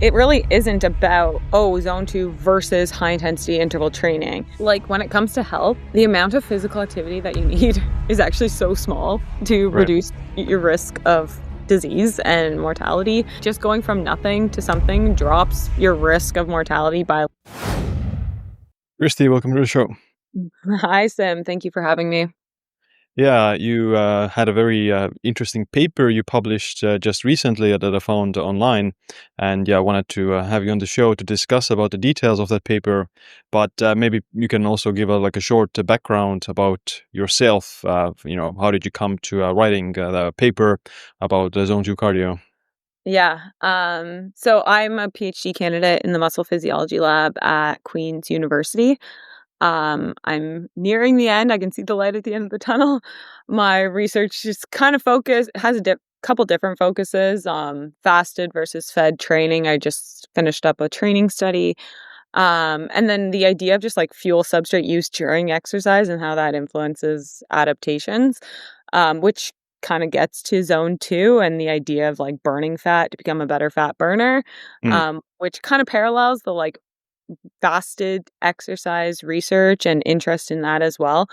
it really isn't about, zone 2 versus high intensity interval training. Like when it comes to health, the amount of physical activity that you need is actually so small to Right. reduce your risk of disease and mortality. Just going from nothing to something drops your risk of mortality by... Kristi, welcome to the show. Hi, Siim. Thank you for having me. Yeah, you had a very interesting paper you published just recently that I found online, and I wanted to have you on the show to discuss about the details of that paper. But maybe you can also give a short background about yourself. How did you come to writing the paper about Zone 2 cardio? Yeah. So I'm a PhD candidate in the muscle physiology lab at Queen's University. I'm nearing the end. I can see the light at the end of the tunnel. My research is kind of has a couple different focuses. Fasted versus fed training. I just finished up a training study. And then the idea of just like fuel substrate use during exercise and how that influences adaptations, which kind of gets to zone 2 and the idea of like burning fat to become a better fat burner, Mm, which kind of parallels the like fasted exercise research and interest in that as well,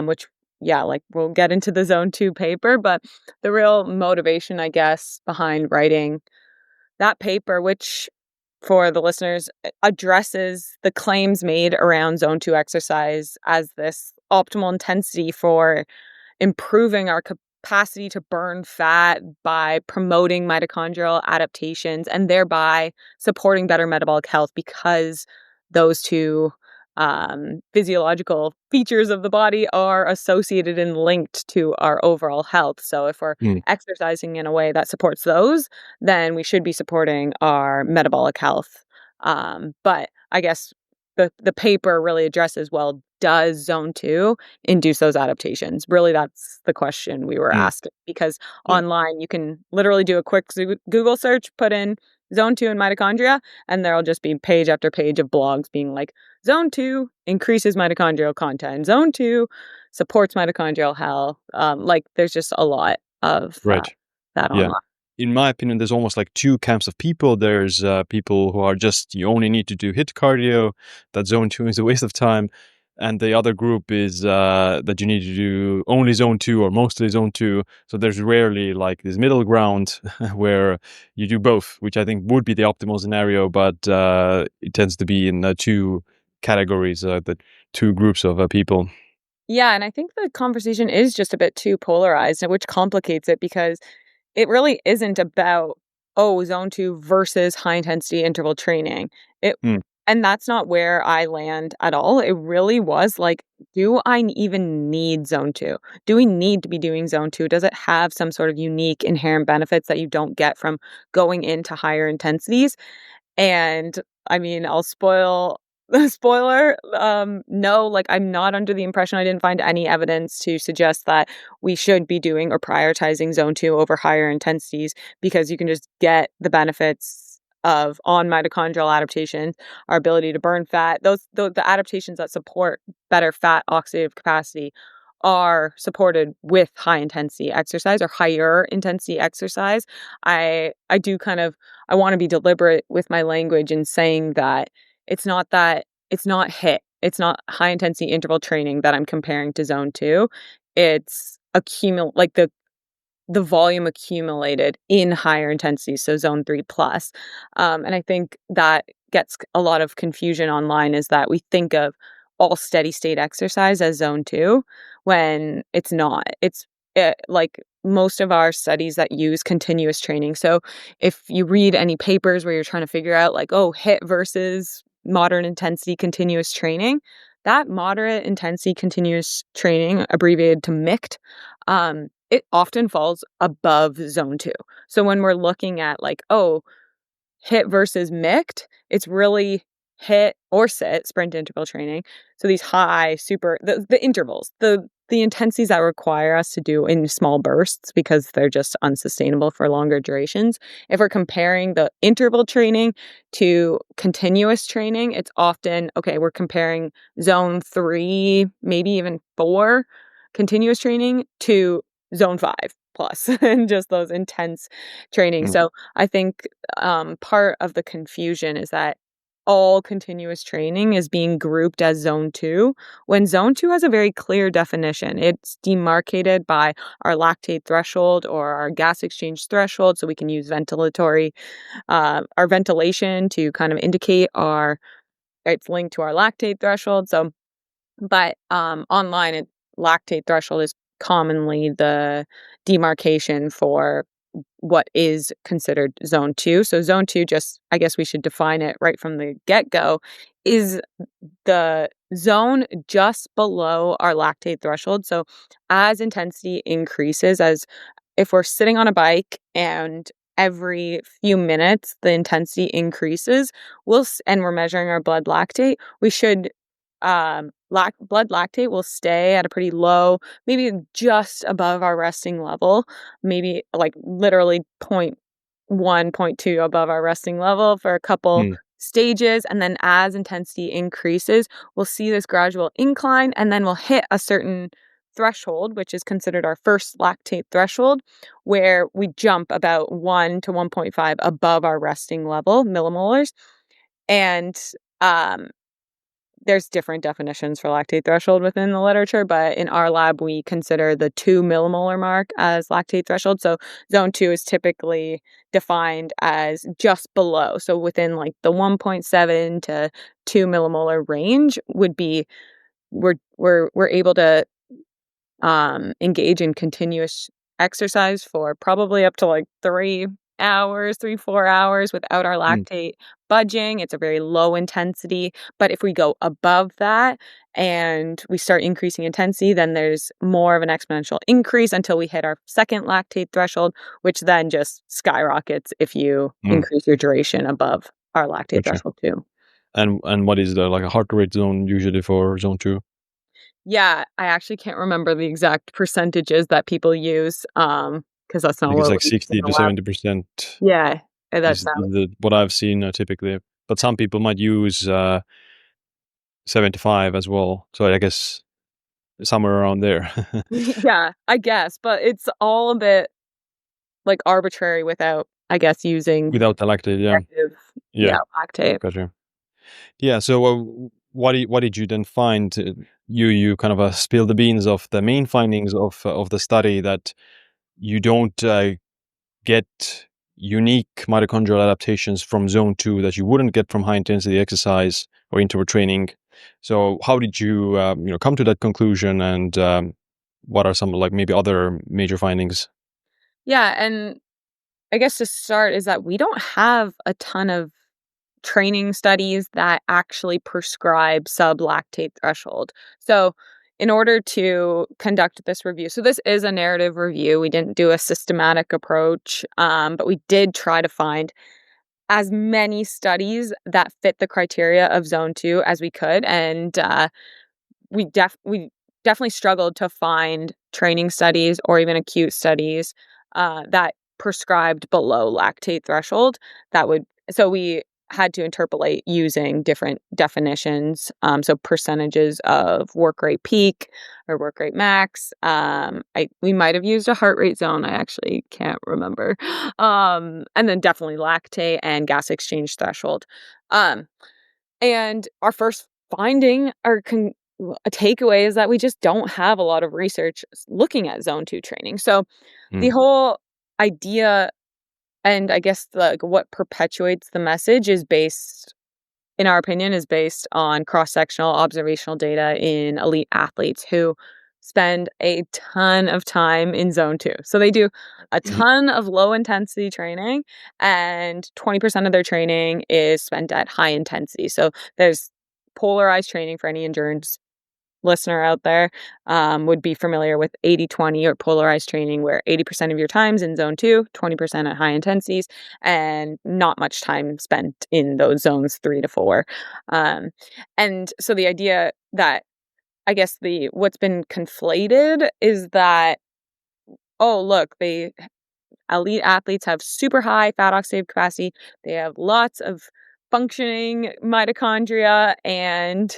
which, yeah, like we'll get into the zone 2 paper. But the real motivation, I guess, behind writing that paper, which for the listeners addresses the claims made around zone 2 exercise as this optimal intensity for improving our capacity to burn fat by promoting mitochondrial adaptations and thereby supporting better metabolic health, because those two physiological features of the body are associated and linked to our overall health. So if we're mm, exercising in a way that supports those, then we should be supporting our metabolic health. But I guess the paper really addresses, well, does zone 2 induce those adaptations? Really, that's the question we were mm. asking, because Yeah. online you can literally do a quick Google search, put in zone 2 and mitochondria, and there'll just be page after page of blogs being like, zone 2 increases mitochondrial content, zone 2 supports mitochondrial health. Like there's just a lot of Right. that Yeah. online. In my opinion, there's almost like two camps of people. There's people who are just, you only need to do HIIT cardio, that zone 2 is a waste of time. And the other group is that you need to do only zone 2 or mostly zone 2. So there's rarely like this middle ground where you do both, which I think would be the optimal scenario. But it tends to be in two categories, the two groups of people. Yeah, and I think the conversation is just a bit too polarized, which complicates it, because it really isn't about, zone 2 versus high intensity interval training. It Mm, And that's not where I land at all. It really was like, do I even need zone 2? Do we need to be doing zone 2? Does it have some sort of unique inherent benefits that you don't get from going into higher intensities? And I mean, I'll spoil the spoiler. No, like I'm not under the impression, I didn't find any evidence to suggest that we should be doing or prioritizing zone 2 over higher intensities, because you can just get the benefits of on mitochondrial adaptation, our ability to burn fat. The adaptations that support better fat oxidative capacity are supported with high intensity exercise or higher intensity exercise. I do kind of, I want to be deliberate with my language in saying that it's not HIIT. It's not high intensity interval training that I'm comparing to zone 2. It's like the volume accumulated in higher intensities, so zone 3 plus. And I think that gets a lot of confusion online, is that we think of all steady state exercise as zone 2 when it's not. Like most of our studies that use continuous training. So if you read any papers where you're trying to figure out like, HIIT versus moderate intensity continuous training, that moderate intensity continuous training, abbreviated to MICT, it often falls above zone 2. So when we're looking at like, HIIT versus MICT, it's really HIIT or sit, sprint interval training. So these high, super, the intervals, the intensities that require us to do in small bursts because they're just unsustainable for longer durations. If we're comparing the interval training to continuous training, it's often, okay, we're comparing zone 3, maybe even 4 continuous training to zone 5. plus and just those intense training. Mm, So I think part of the confusion is that all continuous training is being grouped as zone two, when zone two has a very clear definition. It's demarcated by our lactate threshold or our gas exchange threshold. So we can use our ventilation to kind of indicate it's linked to our lactate threshold. So, but online, lactate threshold is commonly the demarcation for what is considered zone two. So zone two, just I guess we should define it right from the get go, is the zone just below our lactate threshold. So as intensity increases, as if we're sitting on a bike and every few minutes the intensity increases, and we're measuring our blood lactate, we should blood lactate will stay at a pretty low, maybe just above our resting level, maybe like literally point 1, point 2 above our resting level for a couple mm, stages. And then as intensity increases, we'll see this gradual incline and then we'll hit a certain threshold, which is considered our first lactate threshold, where we jump about 1 to 1.5 above our resting level millimolars. And um, there's different definitions for lactate threshold within the literature, but in our lab, we consider the 2 millimolar mark as lactate threshold. So zone 2 is typically defined as just below. So within like the 1.7 to 2 millimolar range would be we're able to engage in continuous exercise for probably up to like 3 hours, 4 hours without our mm. lactate budging. It's a very low intensity. But if we go above that and we start increasing intensity, then there's more of an exponential increase until we hit our second lactate threshold, which then just skyrockets if you Mm, increase your duration above our lactate gotcha. threshold too. And what is the like a heart rate zone usually for zone two? Yeah, I actually can't remember the exact percentages that people use, because that's I not think it's what like we use in 60 the to lab. 70% Yeah, is what I've seen typically. But some people might use 75 as well. So I guess somewhere around there yeah, I guess, but it's all a bit, like, arbitrary without, I guess, using without the lactate. Yeah, objective, yeah, yeah, lactate. gotcha. Yeah. So what did you then find? You kind of spill the beans of the main findings of the study that you don't get unique mitochondrial adaptations from zone two that you wouldn't get from high intensity exercise or interval training. So how did you come to that conclusion, and what are some like maybe other major findings? Yeah, and I guess to start is that we don't have a ton of training studies that actually prescribe sublactate threshold. So, in order to conduct this review, so this is a narrative review. We didn't do a systematic approach, but we did try to find as many studies that fit the criteria of zone two as we could. And we definitely struggled to find training studies or even acute studies that prescribed below lactate threshold. We had to interpolate using different definitions. So percentages of work rate peak or work rate max. We might have used a heart rate zone. I actually can't remember. And then definitely lactate and gas exchange threshold. Um, and our first finding, a takeaway is that we just don't have a lot of research looking at zone 2 training. So the Mm, whole idea, and I guess like what perpetuates the message is based, in our opinion, is based on cross-sectional observational data in elite athletes who spend a ton of time in zone 2. So they do a mhm, ton of low intensity training and 20% of their training is spent at high intensity. So there's polarized training for any endurance listener out there would be familiar with 80-20 or polarized training, where 80% of your time's in zone 2, 20% at high intensities, and not much time spent in those zones 3 to 4. Um, and so the idea that, I guess, the what's been conflated is that, oh, look, the elite athletes have super high fat oxidative capacity. They have lots of functioning mitochondria and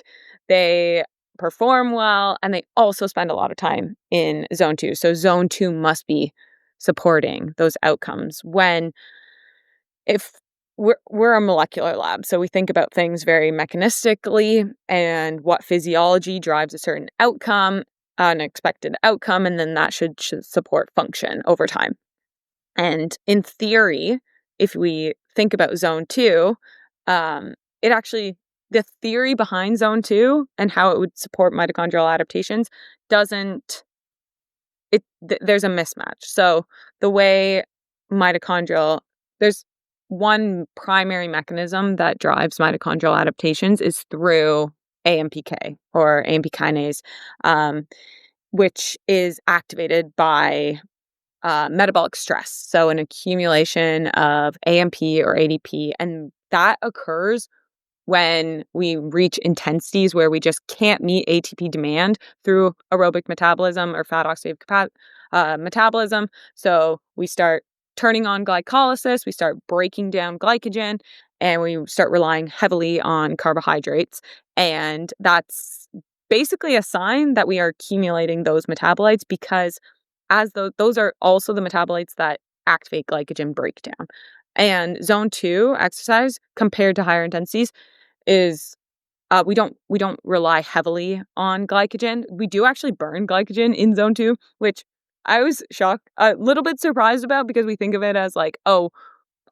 they perform well and they also spend a lot of time in zone 2. So zone 2 must be supporting those outcomes when if we're a molecular lab, so we think about things very mechanistically and what physiology drives a certain outcome, an expected outcome, and then that should support function over time. And in theory, if we think about zone two, it actually, the theory behind zone two and how it would support mitochondrial adaptations doesn't, there's a mismatch. So the way mitochondrial, there's one primary mechanism that drives mitochondrial adaptations is through AMPK or AMP kinase, um, which is activated by metabolic stress. So an accumulation of AMP or ADP, and that occurs when we reach intensities where we just can't meet ATP demand through aerobic metabolism or fat oxidative metabolism. So we start turning on glycolysis, we start breaking down glycogen, and we start relying heavily on carbohydrates. And that's basically a sign that we are accumulating those metabolites because those are also the metabolites that activate glycogen breakdown. And zone 2 exercise compared to higher intensities is we don't rely heavily on glycogen. We do actually burn glycogen in zone 2, which I was shocked, a little bit surprised about because we think of it as like, oh,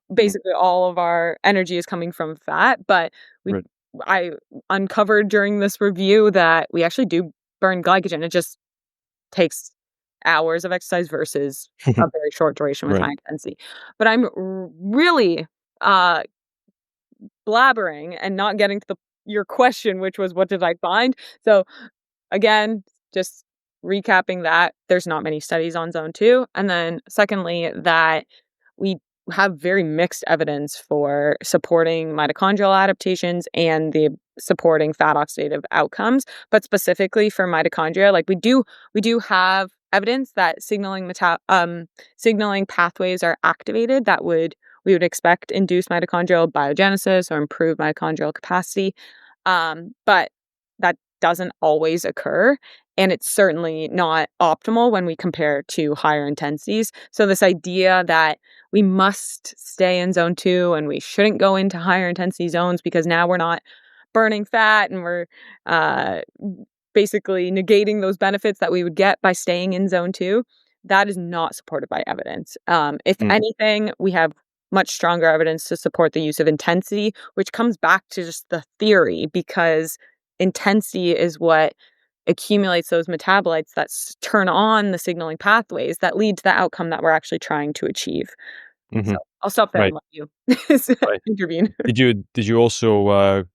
Mm. basically all of our energy is coming from fat, but we Right. I uncovered during this review that we actually do burn glycogen. It just takes hours of exercise versus a very short duration with Right. high intensity. But I'm really uh blabbering and not getting to your question, which was what did I find? So again, just recapping that there's not many studies on zone 2. And then secondly, that we have very mixed evidence for supporting mitochondrial adaptations and the supporting fat oxidative outcomes. But specifically for mitochondria, like we do have evidence that signaling pathways are activated that we would expect induce mitochondrial biogenesis or improve mitochondrial capacity. But that doesn't always occur. And it's certainly not optimal when we compare to higher intensities. So, this idea that we must stay in zone 2 and we shouldn't go into higher intensity zones because now we're not burning fat and we're uh, basically negating those benefits that we would get by staying in zone 2, that is not supported by evidence. If Mm. anything, we have much stronger evidence to support the use of intensity, which comes back to just the theory because intensity is what accumulates those metabolites that turn on the signaling pathways that lead to the outcome that we're actually trying to achieve. So Mhm. I'll stop there and Right. let you Right. intervene. Did you also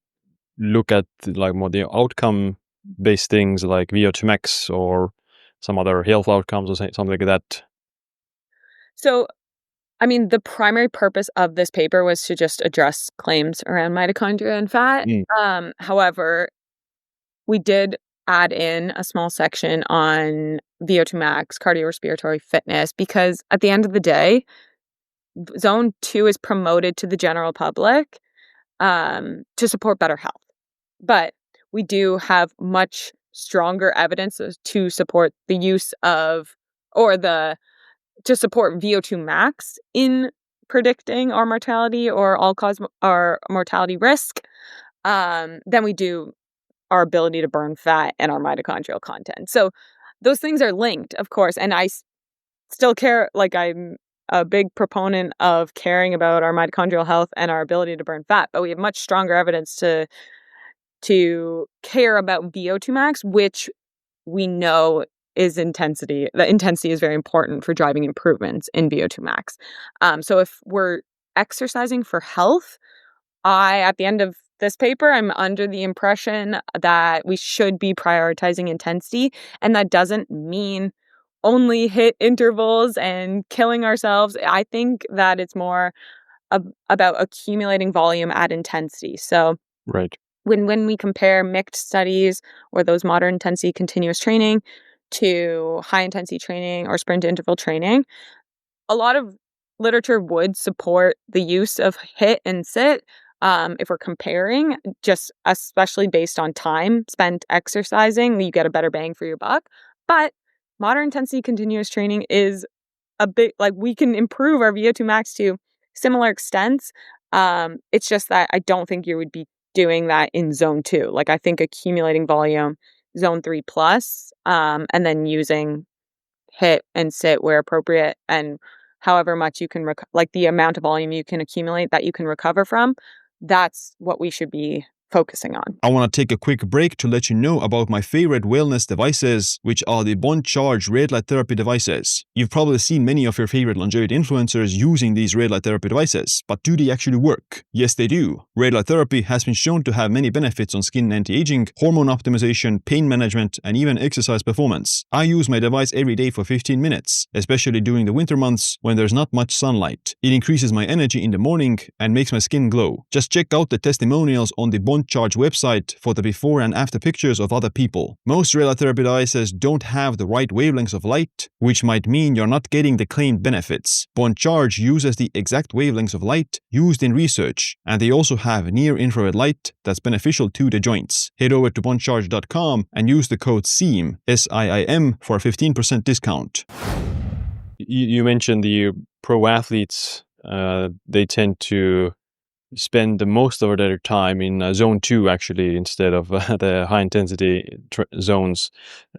look at like more the outcome based things like VO2 max or some other health outcomes or something like that? So, I mean, the primary purpose of this paper was to just address claims around mitochondria and fat. Mm. However, we did add in a small section on VO2 max, cardiorespiratory fitness, because at the end of the day, zone 2 is promoted to the general public to support better health. But we do have much stronger evidence to support the use of, or the, to support VO2 max in predicting our mortality or all cause our mortality risk than we do our ability to burn fat and our mitochondrial content. So those things are linked, of course. And still care, like I'm a big proponent of caring about our mitochondrial health and our ability to burn fat, but we have much stronger evidence to care about VO2 max, which we know is intensity. The intensity is very important for driving improvements in VO2 max. So if we're exercising for health, at the end of this paper, I'm under the impression that we should be prioritizing intensity. And that doesn't mean only hit intervals and killing ourselves. I think that it's more about accumulating volume at intensity. So Right. when we compare mixed studies or those moderate intensity continuous training to high intensity training or sprint interval training, a lot of literature would support the use of hit and sit if we're comparing, just especially based on time spent exercising, you get a better bang for your buck. But moderate intensity continuous training is a bit like, we can improve our VO2 max to similar extents. It's just that I don't think you would be doing that in zone 2. Like, I think accumulating volume zone 3 plus, and then using HIIT and sit where appropriate, and however much you can like, the amount of volume you can accumulate that you can recover from, that's what we should be focusing on. I want to take a quick break to let you know about my favorite wellness devices, which are the bond charge red light therapy devices. You've probably seen many of your favorite longevity influencers using these red light therapy devices, but do they actually work? Yes, they do. Red light therapy has been shown to have many benefits on skin anti-aging, hormone optimization, pain management, and even exercise performance. I use my device every day for 15 minutes, especially during the winter months when there's not much sunlight. It increases my energy in the morning and makes my skin glow. Just check out the testimonials on the Bond Charge website for the before and after pictures of other people. Most radiotherapy devices don't have the right wavelengths of light, which might mean you're not getting the claimed benefits. Bond Charge uses the exact wavelengths of light used in research, and they also have near-infrared light that's beneficial to the joints. Head over to bondcharge.com and use the code SIIM, S-I-I-M, for a 15% discount. You mentioned the pro athletes, they tend to spend the most of their time in zone 2 actually instead of the high intensity zones,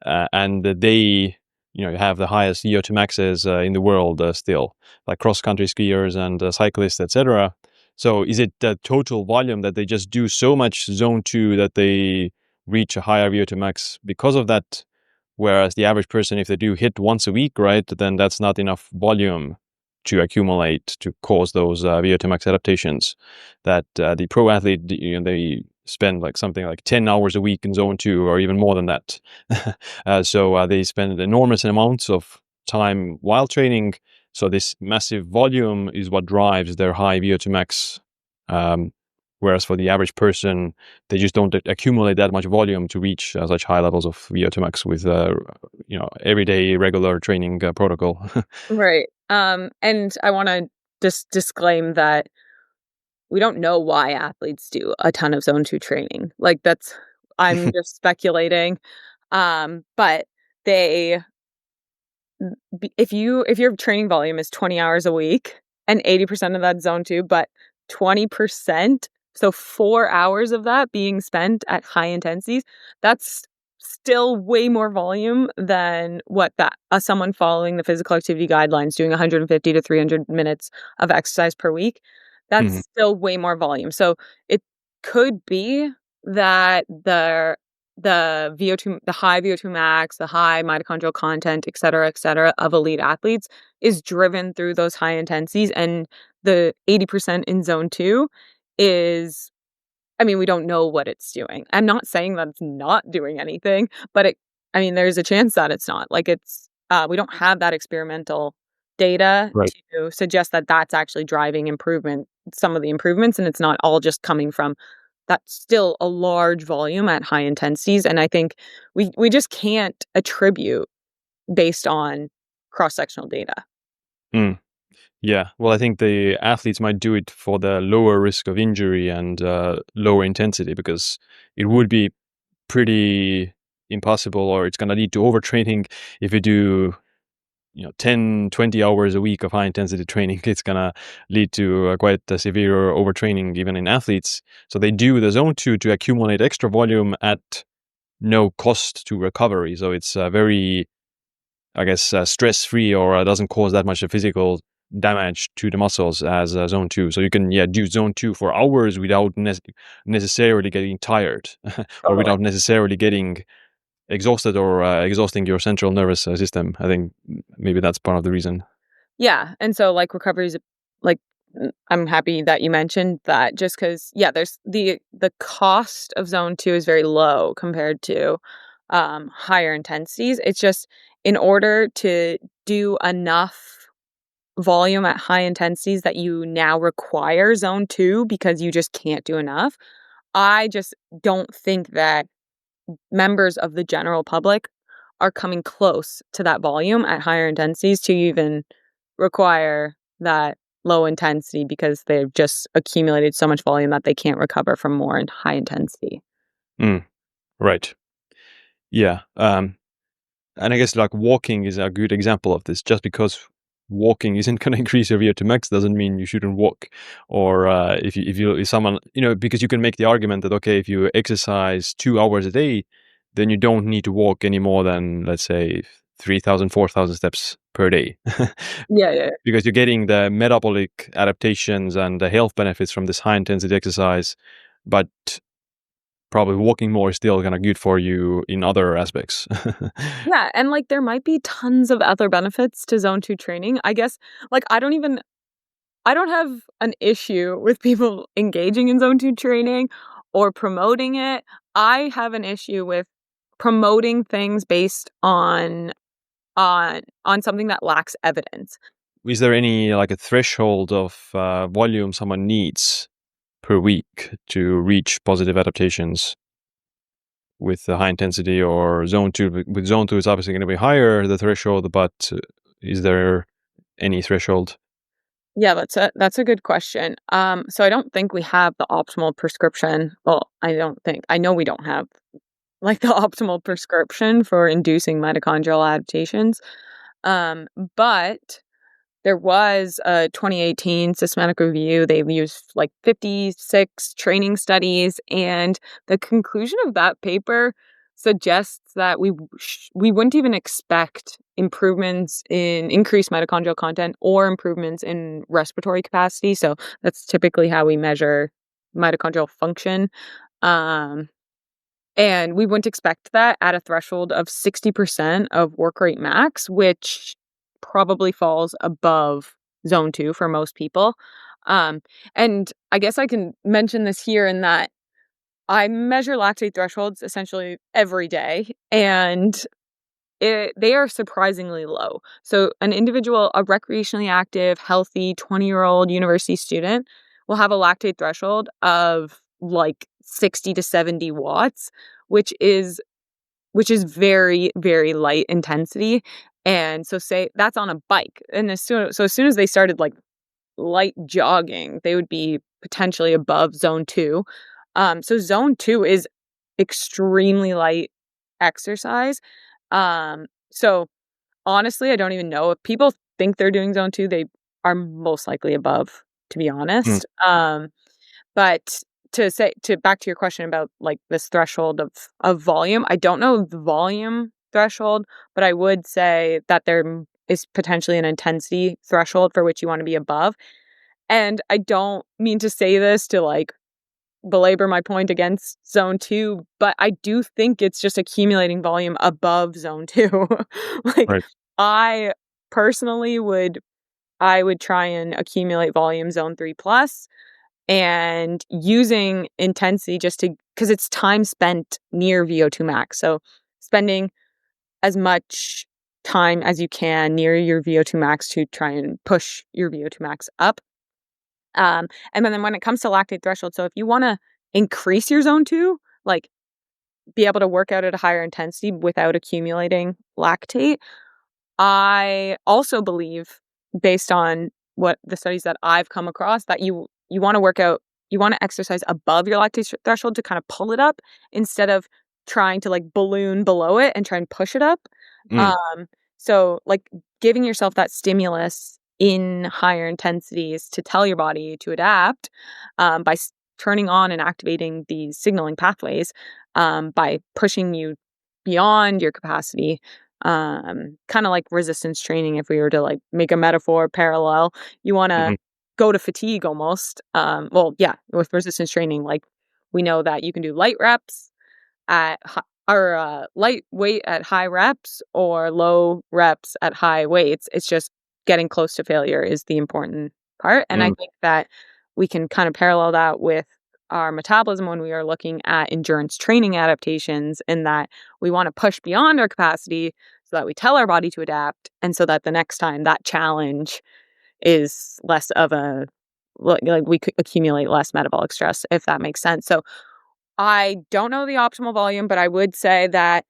and they have the highest VO2 maxes in the world still, like cross country skiers and cyclists, etc. So is it the total volume that they just do so much zone 2 that they reach a higher VO2 max because of that? Whereas the average person, if they do HIIT once a week, right, then that's not enough volume to accumulate to cause those VO2 max adaptations. That the pro athlete, they spend like something like 10 hours a week in zone 2 or even more than that. So they spend enormous amounts of time while training. So this massive volume is what drives their high VO2 max. Whereas for the average person, they just don't accumulate that much volume to reach such high levels of VO2 max with everyday regular training protocol. Right. And I want to just disclaim that we don't know why athletes do a ton of zone 2 training. Like, I'm just speculating. But they if your training volume is 20 hours a week and 80% of that zone 2, but 20%, so 4 hours of that being spent at high intensities, that's still way more volume than what that someone following the physical activity guidelines doing 150 to 300 minutes of exercise per week. That's Mhm. still way more volume. So it could be that the VO2, the high VO2 max, the high mitochondrial content, et cetera, of elite athletes is driven through those high intensities. And the 80% in zone 2 is, I mean, we don't know what it's doing. I'm not saying that it's not doing anything, but there's a chance that it's not. Like, we don't have that experimental data Right. to suggest that that's actually driving some of the improvements, and it's not all just coming from that's still a large volume at high intensities. And I think we just can't attribute based on cross-sectional data. Mm. Yeah. Well, I think the athletes might do it for the lower risk of injury and lower intensity, because it would be pretty impossible, or it's going to lead to overtraining if you do 10 20 hours a week of high intensity training. It's going to lead to quite a severe overtraining even in athletes. So they do the zone 2 to accumulate extra volume at no cost to recovery. So it's very, I guess, stress-free, or doesn't cause that much physical damage to the muscles as zone 2. So you can do zone 2 for hours without necessarily getting tired or Totally. without necessarily getting exhausted or exhausting your central nervous system. I think maybe that's part of the reason. Yeah, and so, like, recovery is, like, I'm happy that you mentioned that, just because, yeah, there's the cost of zone 2 is very low compared to, higher intensities. It's just, in order to do enough volume at high intensities that you now require zone 2 because you just can't do enough, I just don't think that members of the general public are coming close to that volume at higher intensities to even require that low intensity, because they've just accumulated so much volume that they can't recover from more in high intensity. Mm, right. Yeah. And I guess like walking is a good example of this, just because walking isn't going to increase your VO2 max doesn't mean you shouldn't walk. Or if someone, because you can make the argument that, okay, if you exercise 2 hours a day, then you don't need to walk any more than, let's say, 3,000, 4,000 steps per day. Yeah, yeah. Because you're getting the metabolic adaptations and the health benefits from this high intensity exercise, but probably walking more is still kind of good for you in other aspects. Yeah, and, like, there might be tons of other benefits to Zone 2 training. I guess, like, I don't have an issue with people engaging in Zone 2 training or promoting it. I have an issue with promoting things based on something that lacks evidence. Is there any like a threshold of volume someone needs per week to reach positive adaptations with the high intensity or zone two? With zone two, it's obviously going to be higher the threshold, but is there any threshold? Yeah, that's a good question. So I don't think we have the optimal prescription. Well, I don't think. I know we don't have like the optimal prescription for inducing mitochondrial adaptations. Um, but there was a 2018 systematic review. They used like 56 training studies, and the conclusion of that paper suggests that we wouldn't even expect improvements in increased mitochondrial content or improvements in respiratory capacity. So that's typically how we measure mitochondrial function. Um, and we wouldn't expect that at a threshold of 60% of work rate max, which probably falls above zone 2 for most people. Um, and I guess I can mention this here in that I measure lactate thresholds essentially every day, and they are surprisingly low. So an individual, a recreationally active, healthy 20-year-old university student will have a lactate threshold of like 60 to 70 watts, which is very, very light intensity. And so say that's on a bike. And as soon as they started like light jogging, they would be potentially above zone 2. So zone 2 is extremely light exercise. So honestly, I don't even know if people think they're doing zone 2, they are most likely above, to be Mm, honest. But to back to your question about, like, this threshold of volume, I don't know the volume threshold, but I would say that is potentially an intensity threshold for which you wanna be above, and I don't mean to say this to, like, belabor my point against zone 2, but I do think it's just accumulating volume above zone 2. Like, right. I personally would try and accumulate volume zone 3 plus, and using intensity just to because it's time spent near VO2 max. So spending as much time as you can near your VO2 max to try and push your VO2 max up. And then when it comes to lactate threshold, so if you want to increase your zone 2, like be able to work out at a higher intensity without accumulating lactate, I also believe, based on what the studies that I've come across, that you wanna work out you wanna exercise above your lactate threshold to kinda pull it up instead of trying to, like, balloon below it and try and push it up. Mm, Um, so, like, giving yourself that stimulus in higher intensities to tell your body to adapt, by turning on and activating these signaling pathways, by pushing you beyond your capacity, kinda like resistance training if we were to, like, make a metaphor parallel. You wanna mhm, go to fatigue almost. Well, yeah, with resistance training, like, we know that you can do light reps at hi or, light weight at high reps or low reps at high weights. It's just getting close to failure is the important part, and I mm, think that we can kind of parallel that with our metabolism when we are looking at endurance training adaptations, in that we wanna push beyond our capacity so that we tell our body to adapt, and so that the next time that challenge is less of a like we could accumulate less metabolic stress, if that makes sense. So I don't know the optimal volume, but I would say that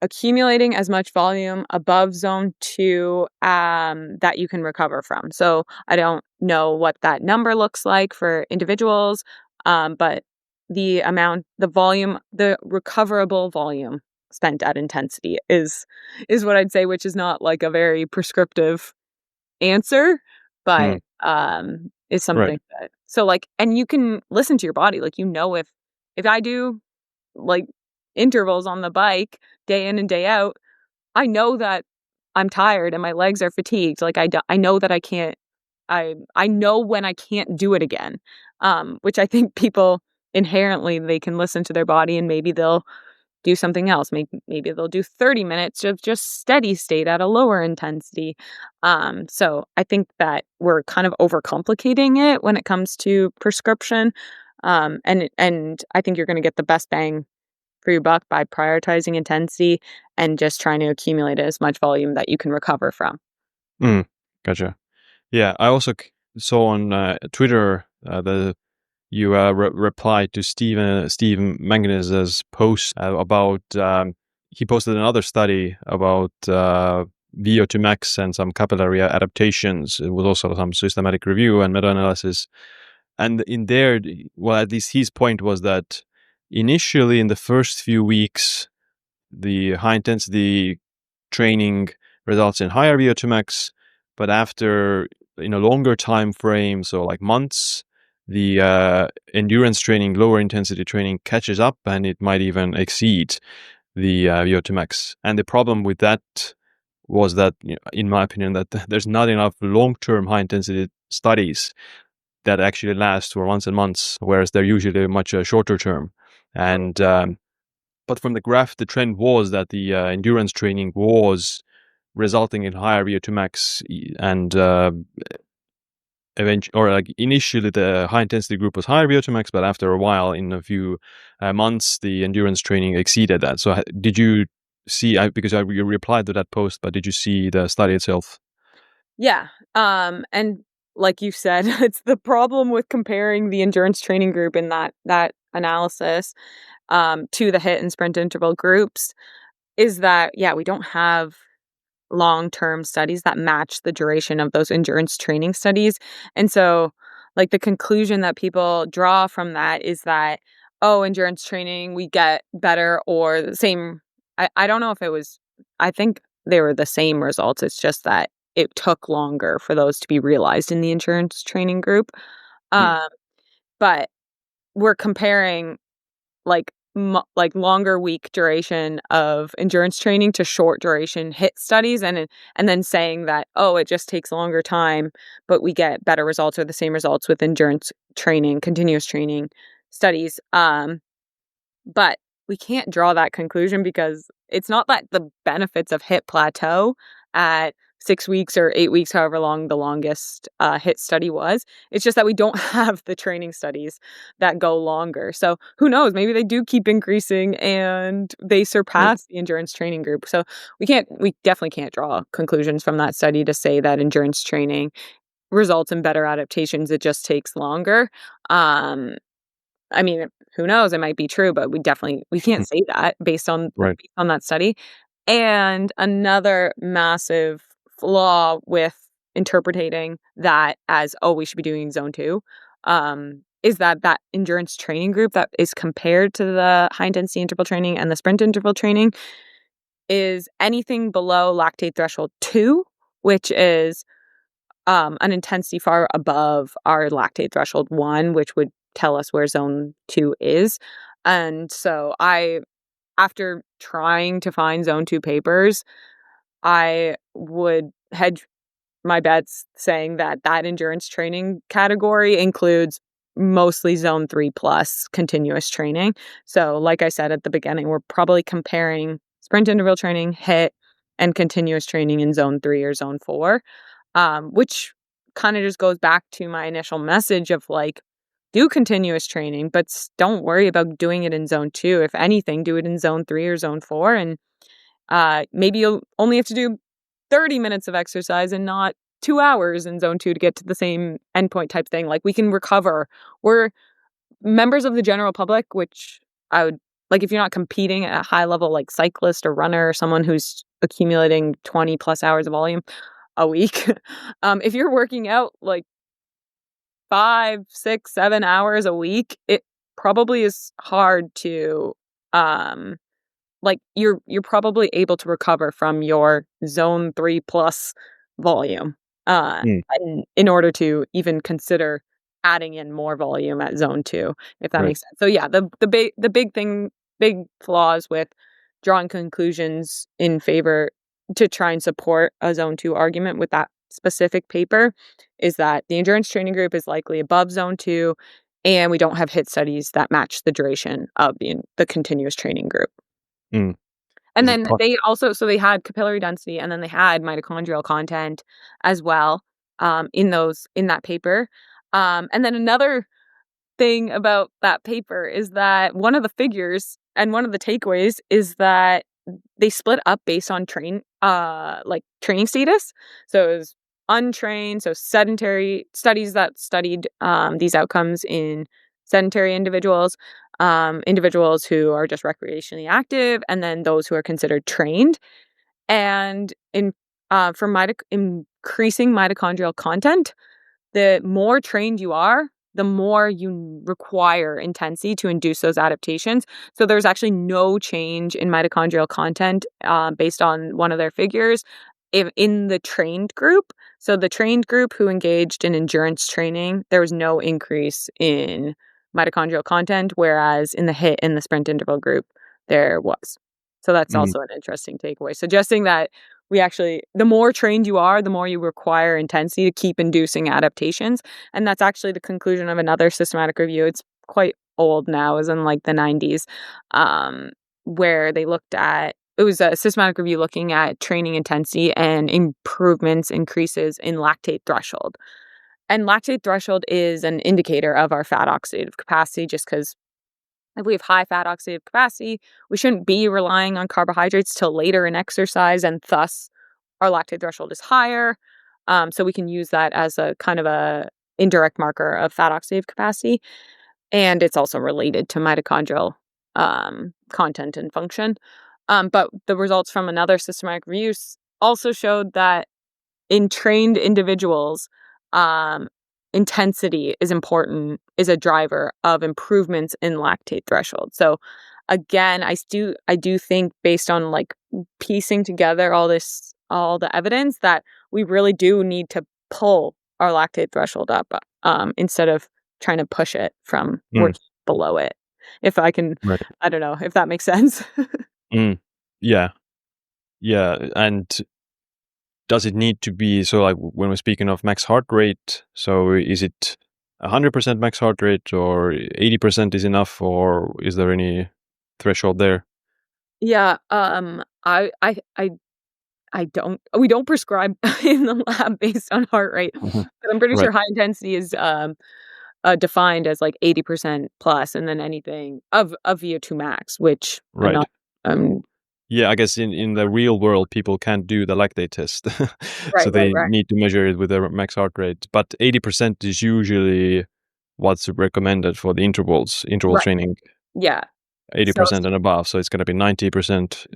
accumulating as much volume above zone 2, that you can recover from. So I don't know what that number looks like for individuals, but the recoverable volume spent at intensity is what I'd say, which is not like a very prescriptive answer, Mm, but, it's right. something that so, like and you can listen to your body, like, if I do, like, intervals on the bike day in and day out, I know that I'm tired and my legs are fatigued, like, I know that I can't I know when I can't do it again, which I think people inherently, they can listen to their body and maybe they'll do something else. Maybe they'll do 30 minutes of just steady state at a lower intensity. So I think that we're kind of overcomplicating it when it comes to prescription. And I think you're going to get the best bang for your buck by prioritizing intensity and just trying to accumulate as much volume that you can recover from. Mm, gotcha. Yeah, I also saw on Twitter the you replied to Steve Manganez's post about he posted another study about VO2 max and some capillary adaptations. It was also some systematic review and meta-analysis. And in there, well, at least his point was that initially in the first few weeks, the high intensity training results in higher VO2 max, but after in a longer time frame, so like months, the endurance training, lower intensity training catches up, and it might even exceed the VO2 max. And the problem with that was that, in my opinion, that there's not enough long-term high-intensity studies that actually last for months and months, whereas they're usually much shorter term. And but from the graph, the trend was that the endurance training was resulting in higher VO2 max, and eventually, or like initially, the high intensity group was higher VO2 max, but after a while, in a few months, the endurance training exceeded that. So, did you see? Because you replied to that post, but did you see the study itself? Yeah. And like you said, it's the problem with comparing the endurance training group in that analysis to the hit and sprint interval groups is that, yeah, we don't have long-term studies that match the duration of those endurance training studies. And so, like, the conclusion that people draw from that is that, oh, endurance training, we get better or the same. I don't know if it was, I think they were the same results. It's just that it took longer for those to be realized in the endurance training group. Mm, Um, but we're comparing like longer week duration of endurance training to short duration hit studies and then saying that, "Oh, it just takes a longer time, but we get better results or the same results with endurance training, continuous training studies." But we can't draw that conclusion because it's not that the benefits of HIIT plateau at 6 weeks or 8 weeks, however long the longest, HIIT study was. It's just that we don't have the training studies that go longer. So who knows? Maybe they do keep increasing and they right. surpass the endurance training group. So we definitely can't draw conclusions from that study to say that endurance training results in better adaptations. It just takes longer. Um, I mean, who knows? It might be true, but we can't say that Right. based on that study. And another massive flaw with interpreting that as, "Oh, we should be doing zone 2," is that endurance training group that is compared to the high intensity interval training and the sprint interval training is anything below lactate threshold 2, which is an intensity far above our lactate threshold 1, which would tell us where zone 2 is. And so after trying to find zone 2 papers, I would hedge my bets saying that that endurance training category includes mostly zone 3 plus continuous training. So, like I said at the beginning, we're probably comparing sprint interval training, HIIT, and continuous training in zone 3 or zone 4, which kind of just goes back to my initial message of like, do continuous training, but don't worry about doing it in zone 2. If anything, do it in zone 3 or zone 4. And maybe you'll only have to do 30 minutes of exercise and not 2 hours in zone 2 to get to the same endpoint type thing. Like we can recover. We're members of the general public, which I would like if you're not competing at a high level, like cyclist or runner or someone who's accumulating 20 plus hours of volume a week. If you're working out like 5, 6, 7 hours a week, it probably is hard to um like you're probably able to recover from your zone 3 plus volume. Mm, and in order to even consider adding in more volume at zone 2, if that right. makes sense. So yeah, big flaws with drawing conclusions in favor to try and support a zone 2 argument with that specific paper is that the endurance training group is likely above zone 2, and we don't have HIIT studies that match the duration of the continuous training group. Mm. And Is it then po they also so they had capillary density, and then they had mitochondrial content as well, in that paper. And then another thing about that paper is that one of the figures and one of the takeaways is that they split up based on training status. So it was untrained, so sedentary studies that studied these outcomes in sedentary individuals, individuals who are just recreationally active, and then those who are considered trained. And for increasing mitochondrial content, the more trained you are, the more you require intensity to induce those adaptations. So there's actually no change in mitochondrial content based on one of their figures in the trained group. So the trained group who engaged in endurance training, there was no increase in mitochondrial content, whereas in the HIIT and the sprint interval group, there was. So that's mm, also an interesting takeaway, suggesting that the more trained you are, the more you require intensity to keep inducing adaptations. And that's actually the conclusion of another systematic review. It's quite old now, it was in like the 90s, where they looked at it was a systematic review looking at training intensity and increases in lactate threshold. And lactate threshold is an indicator of our fat oxidative capacity, just because if we have high fat oxidative capacity, we shouldn't be relying on carbohydrates till later in exercise, and thus our lactate threshold is higher. So we can use that as a kind of a indirect marker of fat oxidative capacity, and it's also related to mitochondrial content and function. But the results from another systematic review also showed that in trained individuals, um, intensity is a driver of improvements in lactate threshold. So again, I do think based on like piecing together all the evidence that we really do need to pull our lactate threshold up instead of trying to push it from mm, working below it. If I can, right. I don't know if that makes sense. Mm. Yeah, yeah, and does it need to be so, like, when we're speaking of max heart rate, so is it 100% max heart rate or 80% is enough, or is there any threshold there? Yeah, I don't we don't prescribe in the lab based on heart rate, Mhm. but I'm pretty Right, sure high intensity is, defined as, like, 80% plus, and then anything of VO2 max, which I'm right. not um Yeah, I guess in the real world, people can't do the lactate test, so right, right, they right. need to measure it with their max heart rate. But 80% is usually what's recommended for the interval Right, training, yeah. So 80% and above. So it's gonna be 90%,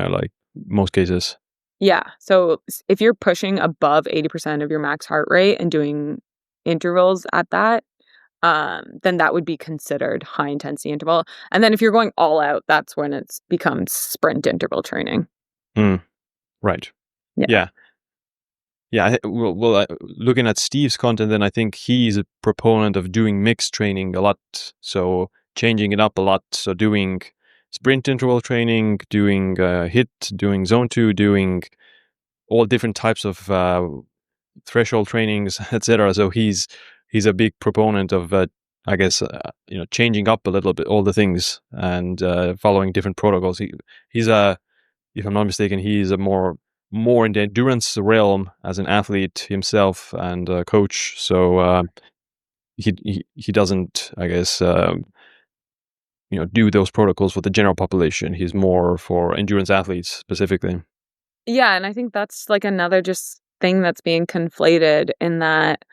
like most cases. yeah, so if you're pushing above 80% of your max heart rate and doing intervals at that, then that would be considered high intensity interval, and then if you're going all out, that's when it's becomes sprint interval training. Mm, right. Yeah. Yeah. Yeah, looking at Steve's content, then I think he's a proponent of doing mixed training a lot, so changing it up a lot. So doing sprint interval training, doing HIIT, doing zone 2, doing all different types of threshold trainings, etc. So he's a big proponent of, I guess, changing up a little bit all the things and following different protocols. He's a if I'm not mistaken, he's a more in the endurance realm as an athlete himself and a coach. So he doesn't, I guess, do those protocols for the general population. He's more for endurance athletes specifically. Yeah, and I think that's, like, another just thing that's being conflated in that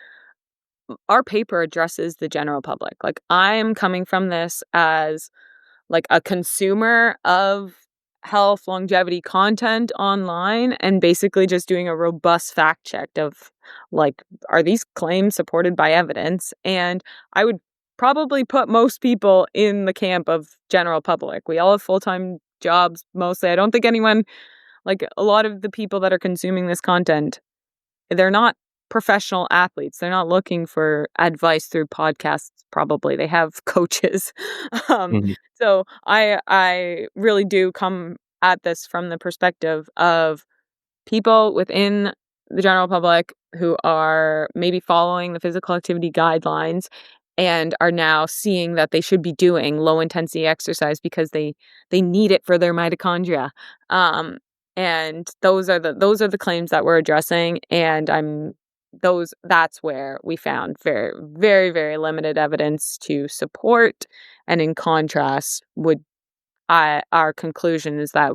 our paper addresses the general public. Like, I'm coming from this as, like, a consumer of health longevity content online and basically just doing a robust fact check of, like, are these claims supported by evidence? And I would probably put most people in the camp of general public. We all have full-time jobs mostly. I don't think anyone like, a lot of the people that are consuming this content, they're not professional athletes. They're not looking for advice through podcasts probably. They have coaches. Um, Mhm. so I really do come at this from the perspective of people within the general public who are maybe following the physical activity guidelines and are now seeing that they should be doing low intensity exercise because they need it for their mitochondria. Um, and those are the claims that we're addressing, and that's where we found very very very limited evidence to support, and in contrast would our conclusion is that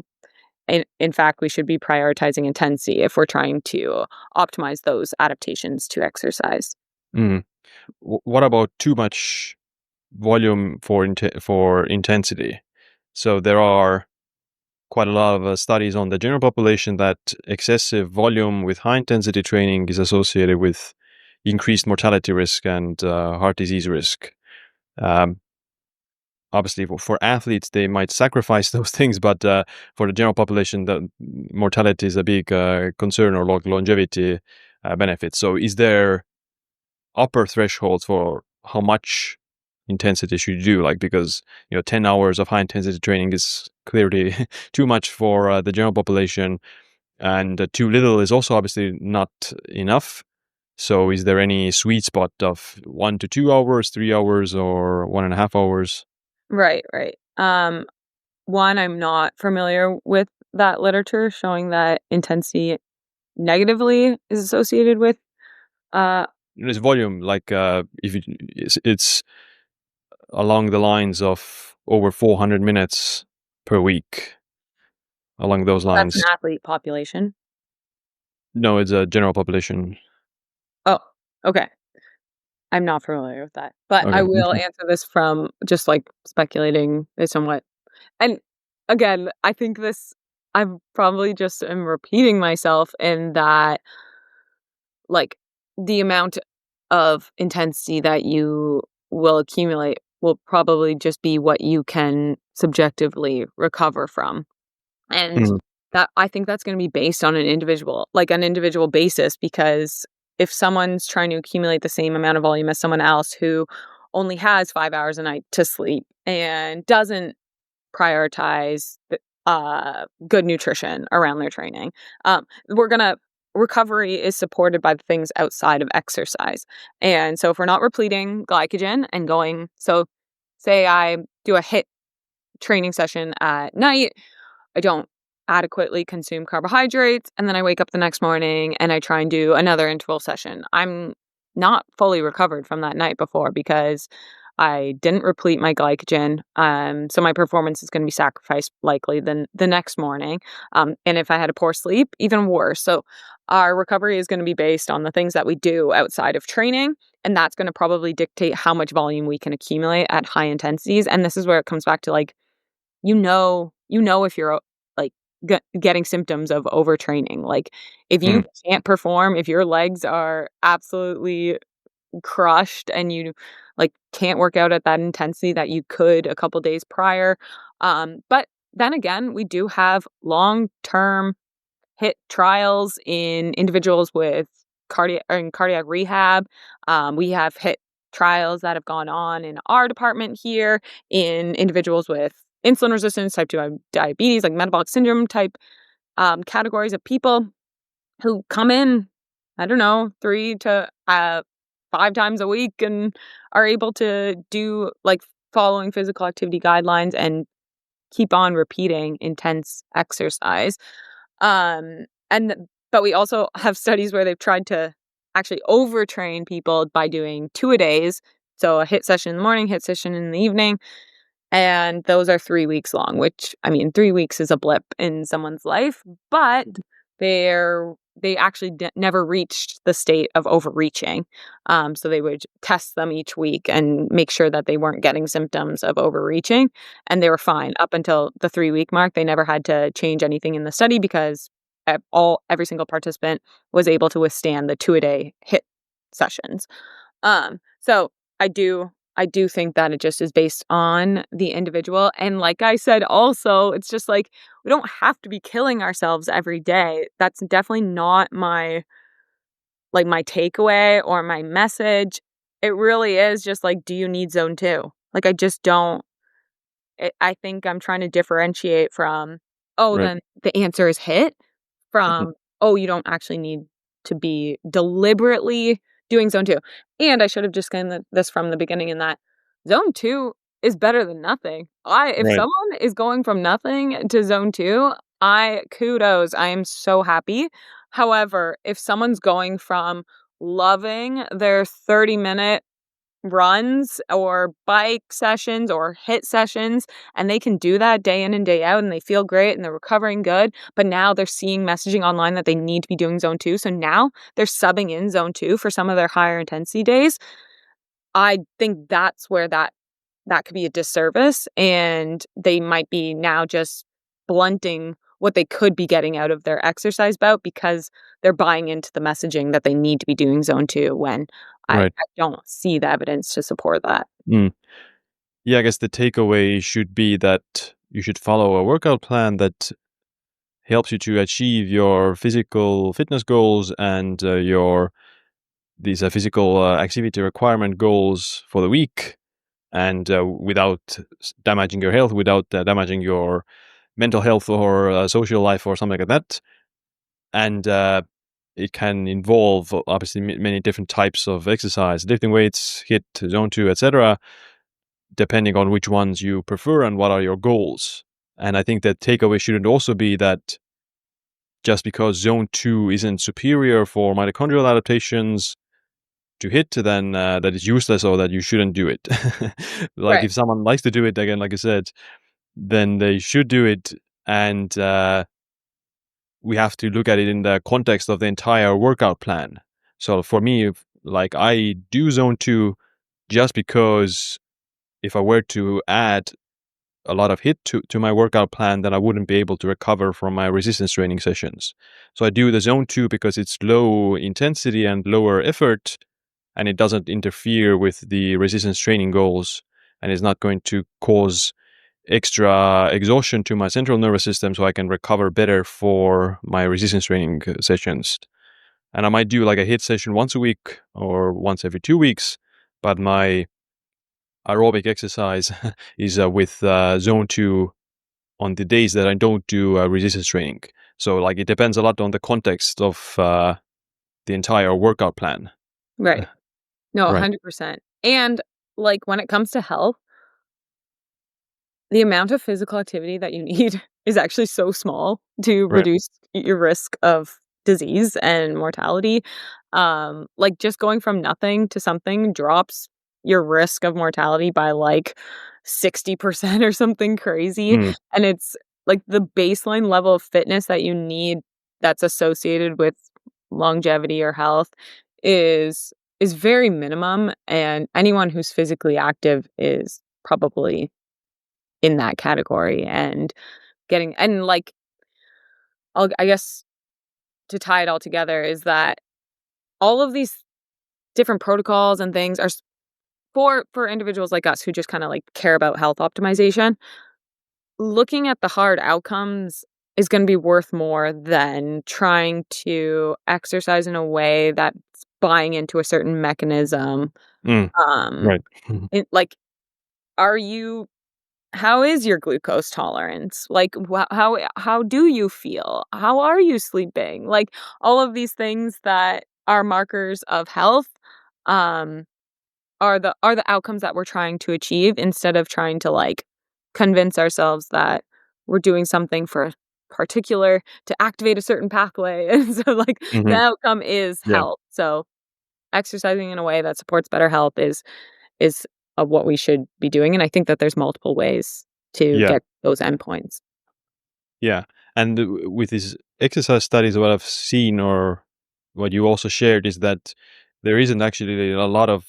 in fact, we should be prioritizing intensity if we're trying to optimize those adaptations to exercise. Mhm. What about too much volume for intensity? So there are quite a lot of studies on the general population that excessive volume with high intensity training is associated with increased mortality risk and heart disease risk. Um, Obviously, for athletes, they might sacrifice those things, but for the general population, the mortality is a big concern, or longevity benefit. So, is there upper thresholds for how much intensity should you do? Like, because 10 hours of high intensity training is clearly too much for the general population, and too little is also obviously not enough. So, is there any sweet spot of 1 to 2 hours, 3 hours, or 1.5 hours? Right, right. One, I'm not familiar with that literature showing that intensity negatively is associated with uh There's volume, like if it's along the lines of over 400 minutes per week, along those that's an lines. athlete population. No, it's a general population. Oh, okay. I'm not familiar with that. But I Okay. will answer this from just like speculating based on what and again, I think this I probably just am repeating myself in that like the amount of intensity that you will accumulate will probably just be what you can subjectively recover from. And Mm, that I think that's going to be based on an individual basis, because if someone's trying to accumulate the same amount of volume as someone else who only has 5 hours a night to sleep and doesn't prioritize good nutrition around their training. We're gonna Recovery is supported by the things outside of exercise, and so if we're not repleting glycogen and going, so say I do a hit training session at night, I don't adequately consume carbohydrates, and then I wake up the next morning and I try and do another interval session. I'm not fully recovered from that night before because I didn't replete my glycogen. So my performance is going to be sacrificed likely than the next morning. And if I had a poor sleep, even worse. So our recovery is going to be based on the things that we do outside of training. And that's going to probably dictate how much volume we can accumulate at high intensities. And this is where it comes back to like, if you're like getting symptoms of overtraining. Like if you mm, can't perform, if your legs are absolutely crushed and you like can't work out at that intensity that you could a couple days prior. But then again, we do have long-term hit trials in individuals with cardiac rehab. We have hit trials that have gone on in our department here in individuals with insulin resistance, type 2 diabetes, like metabolic syndrome type categories of people who come in, I don't know, 3 to 5 times a week and are able to do like following physical activity guidelines and keep on repeating intense exercise. And but we also have studies where they've tried to actually overtrain people by doing two-a-days. So a hit session in the morning, hit session in the evening, and those are 3 weeks long, which, I mean, 3 weeks is a blip in someone's life, but they actually never reached the state of overreaching. So they would test them each week and make sure that they weren't getting symptoms of overreaching, and they were fine up until the 3-week mark. They never had to change anything in the study because every single participant was able to withstand the two-a-day hit sessions. So I do think that it just is based on the individual. And like I said, also, it's just like we don't have to be killing ourselves every day. That's definitely not my like, my takeaway or my message, it really is just like, do you need zone 2? Like, I just don't I think I'm trying to differentiate from, "Oh, Right. then the answer is HIIT," Mhm. from, "Oh, you don't actually need to be deliberately doing zone 2." And I should have just gotten this from the beginning in that zone 2 is better than nothing. I If Right. someone is going from nothing to zone 2, I kudos, I am so happy. However, if someone's going from loving their 30-minute runs or bike sessions or HIIT sessions, and they can do that day in and day out, and they feel great and they're recovering good, but now they're seeing messaging online that they need to be doing zone 2, so now they're subbing in zone 2 for some of their higher intensity days. I think that's where that could be a disservice, and they might be now just blunting what they could be getting out of their exercise bout because they're buying into the messaging that they need to be doing zone 2 when Right. I don't see the evidence to support that. Mm. Yeah, I guess the takeaway should be that you should follow a workout plan that helps you to achieve your physical fitness goals and your these physical activity requirement goals for the week, and without damaging your health, without damaging your mental health or social life or something like that. And it can involve obviously many different types of exercise, lifting weights, hit zone 2, etc., depending on which ones you prefer and what are your goals. And I think that takeaway shouldn't also be that just because zone 2 isn't superior for mitochondrial adaptations to hit, then that is useless or that you shouldn't do it. Like Right, if someone likes to do it, again, like I said, then they should do it. And we have to look at it in the context of the entire workout plan. So for me, like I do zone 2 just because if I were to add a lot of HIIT to my workout plan, then I wouldn't be able to recover from my resistance training sessions. So I do the zone 2 because it's low intensity and lower effort, and it doesn't interfere with the resistance training goals, and is not going to cause extra exhaustion to my central nervous system, so I can recover better for my resistance training sessions. And I might do like a HIIT session once a week or once every 2 weeks, but my aerobic exercise is with zone 2 on the days that I don't do resistance training. So like it depends a lot on the context of the entire workout plan. right. No, Right. 100%. And, like, when it comes to health, the amount of physical activity that you need is actually so small to Right. reduce your risk of disease and mortality. Like, just going from nothing to something drops your risk of mortality by, like, 60% or something crazy, Mm, and it's, like, the baseline level of fitness that you need that's associated with longevity or health is is very minimum, and anyone who's physically active is probably in that category and like, I guess to tie it all together is that all of these different protocols and things are for individuals like us who just kinda, like, care about health optimization. Looking at the hard outcomes is gonna be worth more than trying to exercise in a way that's buying into a certain mechanism. mm, Um, right. it like, are you how is your glucose tolerance? Like, how do you feel? How are you sleeping? Like, all of these things that are markers of health, um, are the outcomes that we're trying to achieve instead of trying to, like, convince ourselves that we're doing something for particular to activate a certain pathway, and so, like, the Hmm. outcome is Yeah. health. So, exercising in a way that supports better health is of what we should be doing, and I think that there's multiple ways to Yeah. get those endpoints. Yeah. And with these exercise studies, what I've seen or what you also shared is that there isn't actually a lot of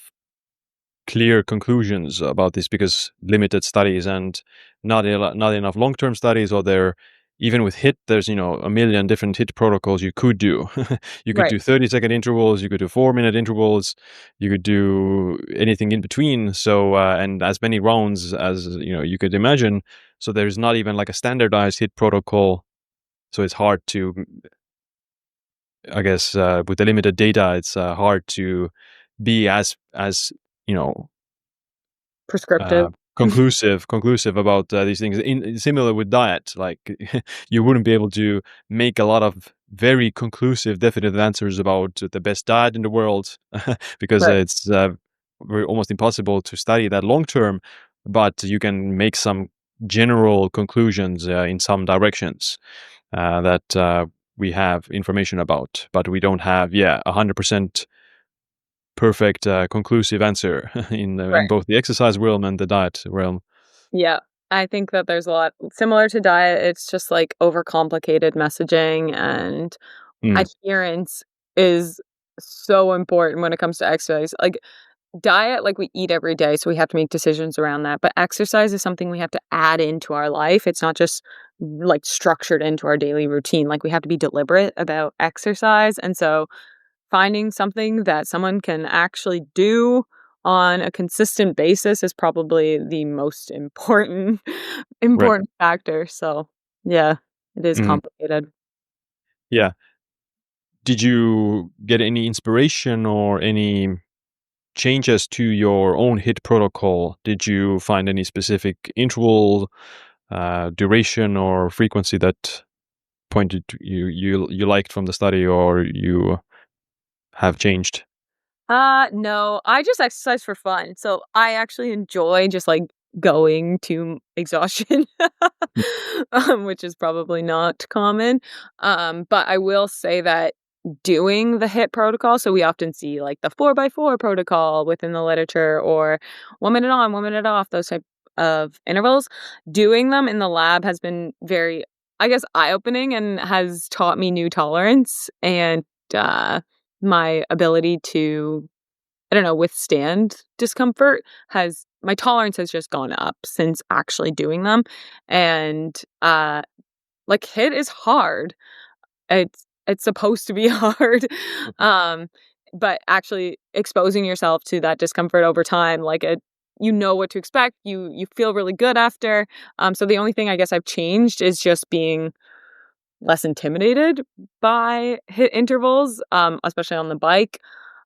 clear conclusions about this because limited studies and not enough long-term studies, or there even with HIIT there's a million different HIIT protocols you could do. You could Right, do 30-second intervals, you could do 4-minute intervals, you could do anything in between, so and as many rounds as you could imagine, so there's not even like a standardized HIIT protocol, so it's hard to I guess with the limited data, it's hard to be as you know Prescriptive. conclusive about these things. In similar with diet, like you wouldn't be able to make a lot of very conclusive, definitive answers about the best diet in the world because Right, it's almost impossible to study that long term. But you can make some general conclusions in some directions that we have information about, but we don't have, 100% perfect conclusive answer in right. both the exercise realm and the diet realm. Yeah. I think that there's a lot similar to diet, it's just, like, overcomplicated messaging, and Mm, adherence is so important when it comes to exercise. Like, diet, like, we eat every day, so we have to make decisions around that, but exercise is something we have to add into our life. It's not just, like, structured into our daily routine, like, we have to be deliberate about exercise, and so finding something that someone can actually do on a consistent basis is probably the most important right. important factor, so, yeah, it is Mm, complicated. yeah. Did you get any inspiration or any changes to your own HIIT protocol? Did you find any specific interval, duration, or frequency that pointed to you liked from the study, or you have changed? No, I just exercise for fun. So I actually enjoy just like going to exhaustion, which is probably not common. But I will say that doing the HIIT protocol, so we often see like the 4x4 protocol within the literature or 1 minute on, 1 minute off, those type of intervals. Doing them in the lab has been very, I guess, eye opening and has taught me new tolerance and, my ability to, I don't know, withstand discomfort has my tolerance has just gone up since actually doing them, and, like, HIIT is hard. It's supposed to be hard, um, but actually exposing yourself to that discomfort over time, like, you know what to expect, you feel really good after, so the only thing I guess I've changed is just being less intimidated by HIIT intervals, especially on the bike.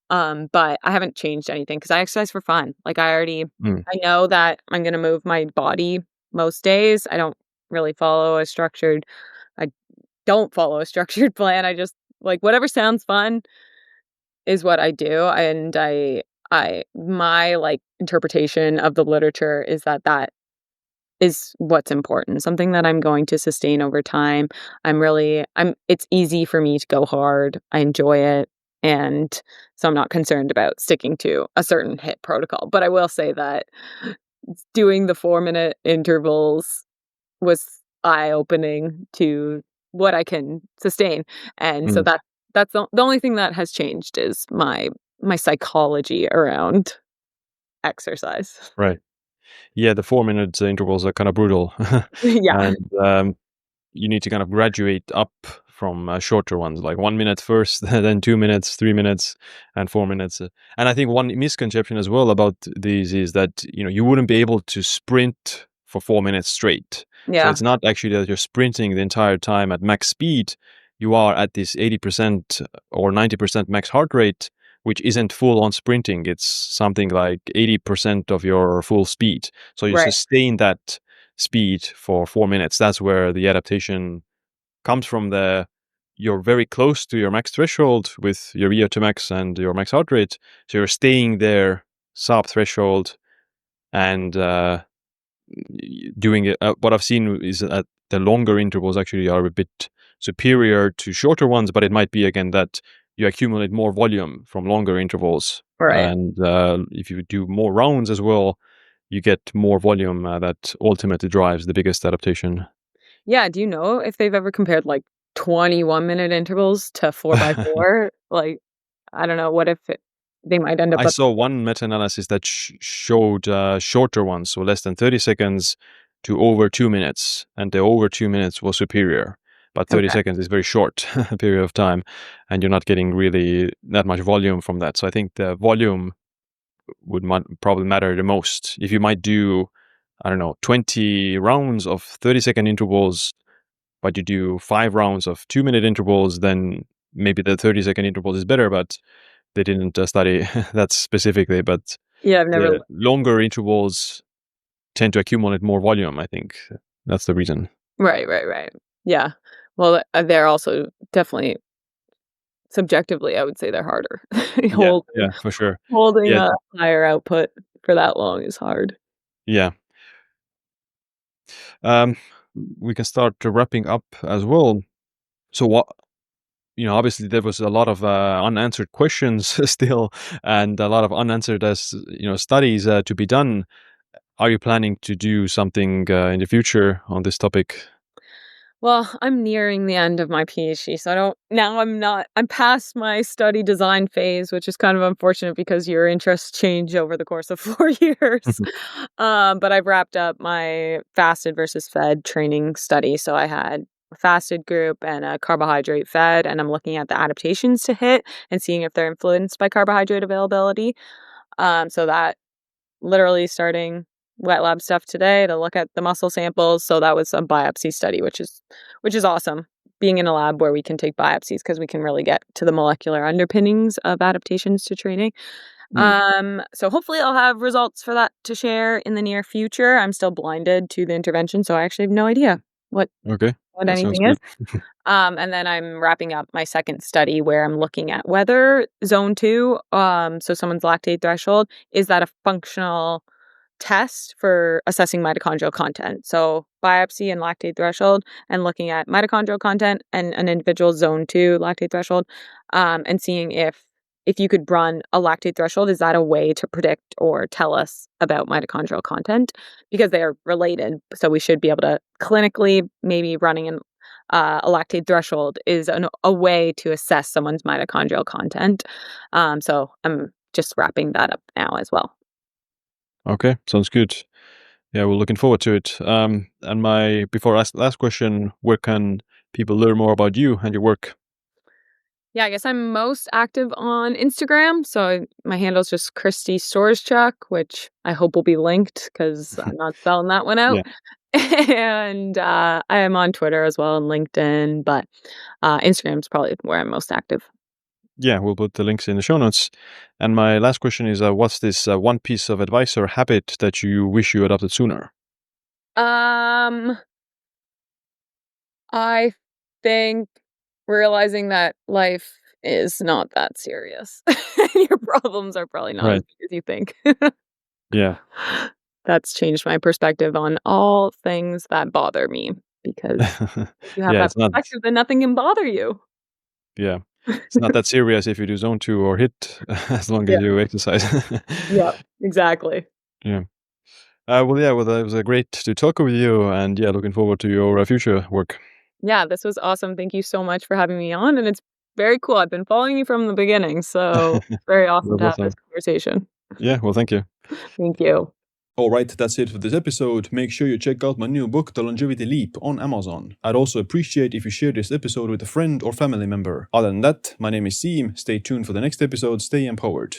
But I haven't changed anything because I exercise for fun. Like, Mm, I know that I'm gonna move my body most days. I don't follow a structured plan. I just like, whatever sounds fun is what I do, and I my, like, interpretation of the literature is that that is what's important, something that I'm going to sustain over time. I'm it's easy for me to go hard. I enjoy it, and so I'm not concerned about sticking to a certain HIIT protocol. But I will say that doing the 4-minute intervals was eye-opening to what I can sustain, and so mm, that's the only thing that has changed is my psychology around exercise. right. Yeah, the 4 minute intervals are kind of brutal, Yeah, and you need to kind of graduate up from shorter ones, like 1 minute first, then 2 minutes, 3 minutes, and 4 minutes. And I think one misconception as well about these is that you wouldn't be able to sprint for 4 minutes straight. So yeah, it's not actually that you're sprinting the entire time at max speed. You are at this 80% or 90% max heart rate, which isn't full on sprinting. It's something like 80% of your full speed. So you right, sustain that speed for 4 minutes. That's where the adaptation comes from. You're very close to your max threshold with your VO2 max and your max heart rate. So you're staying there sub threshold and doing it. What I've seen is that the longer intervals actually are a bit superior to shorter ones, but it might be again that you accumulate more volume from longer intervals. right. And if you do more rounds as well, you get more volume that ultimately drives the biggest adaptation. Yeah, do you know if they've ever compared, like, 21-minute intervals to 4 by 4? Like, I don't know, what if they might end up I at saw one meta-analysis that showed shorter ones, so less than 30 seconds to over 2 minutes, and the over 2 minutes was superior. But 30 okay, seconds is very short period of time, and you're not getting really that much volume from that. So I think the volume would probably matter the most. If you might do, I don't know, 20 rounds of 30-second intervals, but you do 5 rounds of 2 minute intervals, then maybe the 30-second interval is better, but they didn't study that specifically. But Yeah, I've never. the longer intervals tend to accumulate more volume, I think. That's the reason. Right, right, right. Yeah. Well, they're also definitely subjectively, I would say they're harder. Yeah, Holding yeah, for sure. holding Yeah, a higher output for that long is hard. yeah. Um, we can start wrapping up as well. So what, obviously there was a lot of unanswered questions still, and a lot of unanswered studies to be done. Are you planning to do something in the future on this topic? Well, I'm nearing the end of my PhD, so I don't now I'm past my study design phase, which is kind of unfortunate because your interests change over the course of 4 years. But I've wrapped up my fasted versus fed training study. So I had a fasted group and a carbohydrate fed, and I'm looking at the adaptations to HIIT and seeing if they're influenced by carbohydrate availability. So that literally starting wet lab stuff today to look at the muscle samples. So that was a biopsy study, which is awesome. Being in a lab where we can take biopsies because we can really get to the molecular underpinnings of adaptations to training. Mm, So hopefully I'll have results for that to share in the near future. I'm still blinded to the intervention, so I actually have no idea what okay, what that sounds anything is. good. And then I'm wrapping up my second study where I'm looking at whether zone 2, so someone's lactate threshold, is that a functional test for assessing mitochondrial content. So biopsy and lactate threshold and looking at mitochondrial content and an individual zone 2 lactate threshold, and seeing if you could run a lactate threshold, is that a way to predict or tell us about mitochondrial content? Because they are related. So we should be able to clinically maybe running a lactate threshold is a way to assess someone's mitochondrial content. So I'm just wrapping that up now as well. Okay, sounds good. Yeah, we're looking forward to it. And my before last question, where can people learn more about you and your work? Yeah, I guess I'm most active on Instagram. So my handle is just Kristi Storage Chuck, which I hope will be linked because I'm not spelling that one out. Yeah, And I am on Twitter as well and LinkedIn, but Instagram is probably where I'm most active. yeah, we'll put the links in the show notes. And my last question is, what's this one piece of advice or habit that you wish you adopted sooner? Um, I think realizing that life is not that serious. Your problems are probably not as Right. big as you think. Yeah. That's changed my perspective on all things that bother me because if you have Yeah, that it's not. perspective, then nothing can bother you. Yeah, it's not that serious if you do zone 2 or HIIT, as long Yeah, as you exercise. yeah, exactly. Yeah. Well, yeah, well, it was great to talk with you, and yeah, looking forward to your future work. Yeah, this was awesome. Thank you so much for having me on, and it's very cool. I've been following you from the beginning, so it's very awesome That's to have this awesome. conversation. Yeah, well, thank you. Thank you. All right, that's it for this episode. Make sure you check out my new book, The Longevity Leap, on Amazon. I'd also appreciate if you share this episode with a friend or family member. Other than that, my name is Siim. Stay tuned for the next episode. Stay empowered.